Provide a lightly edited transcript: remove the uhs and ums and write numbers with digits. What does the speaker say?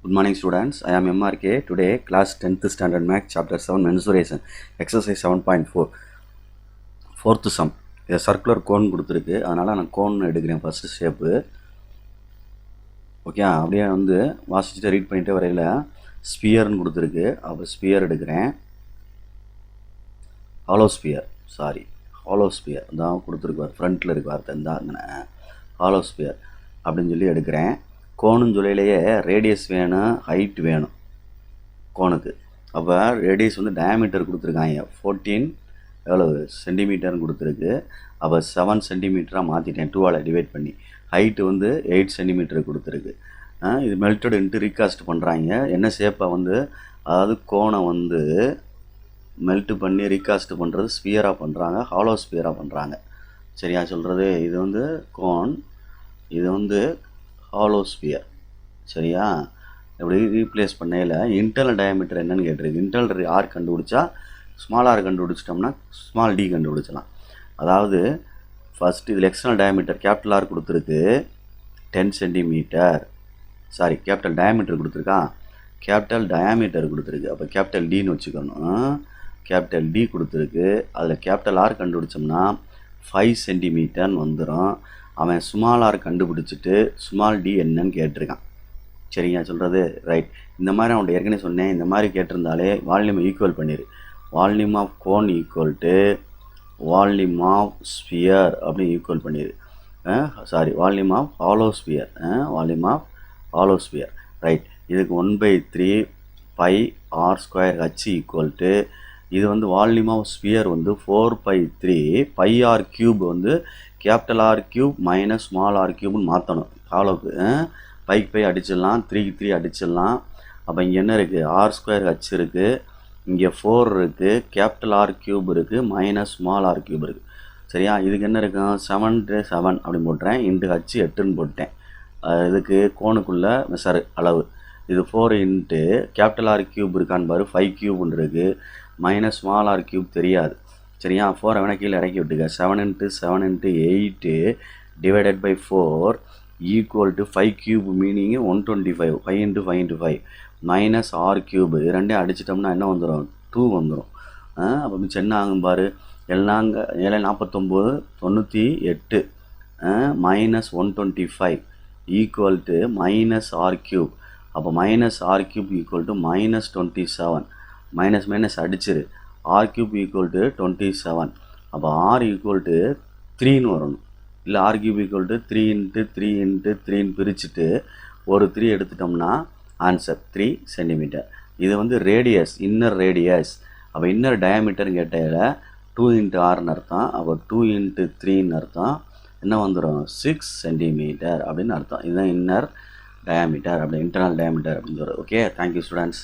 Good morning students, I am MRK. Today class 10th standard math chapter 7 mensuration exercise 7.4 fourth sum. இது circular cone கொடுத்துருக்கு, அதனால் நான் cone எடுக்கிறேன் first shape. Okay, அப்படியே வந்து வாசிச்சுட்டு ரீட் பண்ணிட்டு வரையில் ஸ்பியர்னு கொடுத்துருக்கு, அப்போ ஸ்பியர் எடுக்கிறேன். ஹாலோ ஸ்பியர் தான் கொடுத்துருக்கு, ஃப்ரண்ட்டில் இருக்கு வார்த்தை இருந்தாங்கண்ணே. ஹாலோ ஸ்பியர் அப்படின்னு சொல்லி எடுக்கிறேன். கோனுன்னு சொல்லையிலேயே ரேடியஸ் வேணும், ஹைட் வேணும் கோனுக்கு. அப்போ ரேடியஸ் வந்து டயாமீட்டர் கொடுத்துருக்காங்க 14 எவ்வளவு சென்டிமீட்டர்னு கொடுத்துருக்கு. அப்போ 7 சென்டிமீட்டராக மாற்றிட்டேன் 2ஆல் டிவைட் பண்ணி. ஹைட்டு வந்து 8 சென்டிமீட்டர் கொடுத்துருக்கு. இது மெல்டட் இன்ட்டு ரீகாஸ்ட் பண்ணுறாங்க. என்ன ஷேப்பை வந்து, அதாவது கோனை வந்து மெல்ட்டு பண்ணி ரீகாஸ்ட் பண்ணுறது ஸ்பியராக பண்ணுறாங்க, ஹாலோ ஸ்பியராக பண்ணுறாங்க. சரியா சொல்கிறது? இது வந்து கோன், இது வந்து ஹாலோ ஸ்பியர். சரியா? இப்படி ரீப்ளேஸ் பண்ணையில் இன்டர்னல் டயாமீட்டர் என்னன்னு கேட்டிருக்கு. இன்டர்னல் ஆர் கண்டுபிடிச்சா ஸ்மால் ஆர் கண்டுபிடிச்சிட்டோம்னா ஸ்மால் டி கண்டுபிடிச்சலாம். அதாவது ஃபஸ்ட்டு இதில் எக்ஸ்டர்னல் டயாமீட்டர் கேபிட்டல் ஆர் கொடுத்துருக்கு 10 சென்டிமீட்டர். சாரி, கேபிட்டல் டயாமீட்டர் கொடுத்துருக்கான், கேபிட்டல் டயாமீட்டர் கொடுத்துருக்கு. அப்போ கேபிட்டல் டின்னு வச்சுக்கணும். கேபிட்டல் டி கொடுத்துருக்கு, அதில் கேபிட்டல் ஆர் கண்டுபிடிச்சோம்னா 5 சென்டிமீட்டர்னு வந்துடும். அவன் ஸ்மால் ஆர் கண்டுபிடிச்சிட்டு ஸ்மால் டி என்னன்னு கேட்டிருக்கான். சரிங்க சொல்கிறது? ரைட். இந்த மாதிரி அவன்கிட்ட ஏற்கனவே சொன்னேன், இந்த மாதிரி கேட்டிருந்தாலே வால்யூம் ஈக்குவல் பண்ணிடு. Volume of cone equal to volume of sphere அப்படின்னு ஈக்குவல் பண்ணிடு. Sorry, volume of hollow sphere. Volume of hollow sphere. Right. இதுக்கு 1/3 pi R square H equal to, இது வந்து வால்யூம் ஆஃப் ஸ்பியர் வந்து 4/3 பை ஆர் கியூப் வந்து capital R cube minus small R கியூப்னு மாற்றணும். ஹாலோக்கு பைக்கு பை அடிச்சிடலாம், 3க்கு 3 அடிச்சிடலாம். அப்போ இங்கே என்ன இருக்குது, ஆர் ஸ்கொயர் ஹச் இருக்குது, இங்கே 4 இருக்குது, கேபிட்டல் ஆர் கியூப் இருக்குது, மைனஸ் ஸ்மால் ஆர் கியூப் இருக்குது. சரியா? இதுக்கு என்ன இருக்கும், 7 அப்படின்னு போட்டுறேன், இன்ட்டு ஹச் 8ன்னு போட்டேன். இதுக்கு கோனுக்குள்ளே மெசரு அளவு. இது 4 இன்ட்டு கேபிட்டல் ஆர் கியூப் இருக்கான்னு பாரு, 5 கியூப்னு இருக்குது, மைனஸ் ஸ்மால் ஆர் கியூப் தெரியாது. சரியா? 4 வேணா கீழே இறக்கி விட்டுக்க. 7 × 7 × 8 divided by 4 equal to 5 cube, meaning 125. 5 × 5 × 5 minus R cube. இது ரெண்டையும் அடிச்சிட்டோம்னா என்ன வந்துடும், 2 வந்துடும். அப்போ மிச்சம் என்ன ஆகும் பாரு, 7 49 98 minus 125 equal to minus R cube. அப்போ minus R cube equal to minus 27. Minus minus அடிச்சிரு, ஆர் கியூப் ஈக்குவல் டு 27. அப்போ ஆர் ஈக்குவல் டு 3ன்னு வரணும். இல்லை ஆர் கியூப் ஈக்குவல் டு 3 × 3 × 3ன்னு பிரிச்சுட்டு ஒரு 3 எடுத்துட்டோம்னா ஆன்சர் 3 சென்டிமீட்டர். இது வந்து ரேடியஸ், இன்னர் ரேடியஸ். அப்போ இன்னர் டயாமீட்டர்னு கேட்டையில் 2 × ஆர்னு அர்த்தம். அப்போ 2 × 3ன்னு அர்த்தம். என்ன வந்துடும், 6 சென்டிமீட்டர் அப்படின்னு அர்த்தம். இதுதான் இன்னர் டயாமீட்டர், அப்படி இன்டர்னல் டயாமீட்டர் அப்படின்னு சொல்கிறது. Okay, thank you students.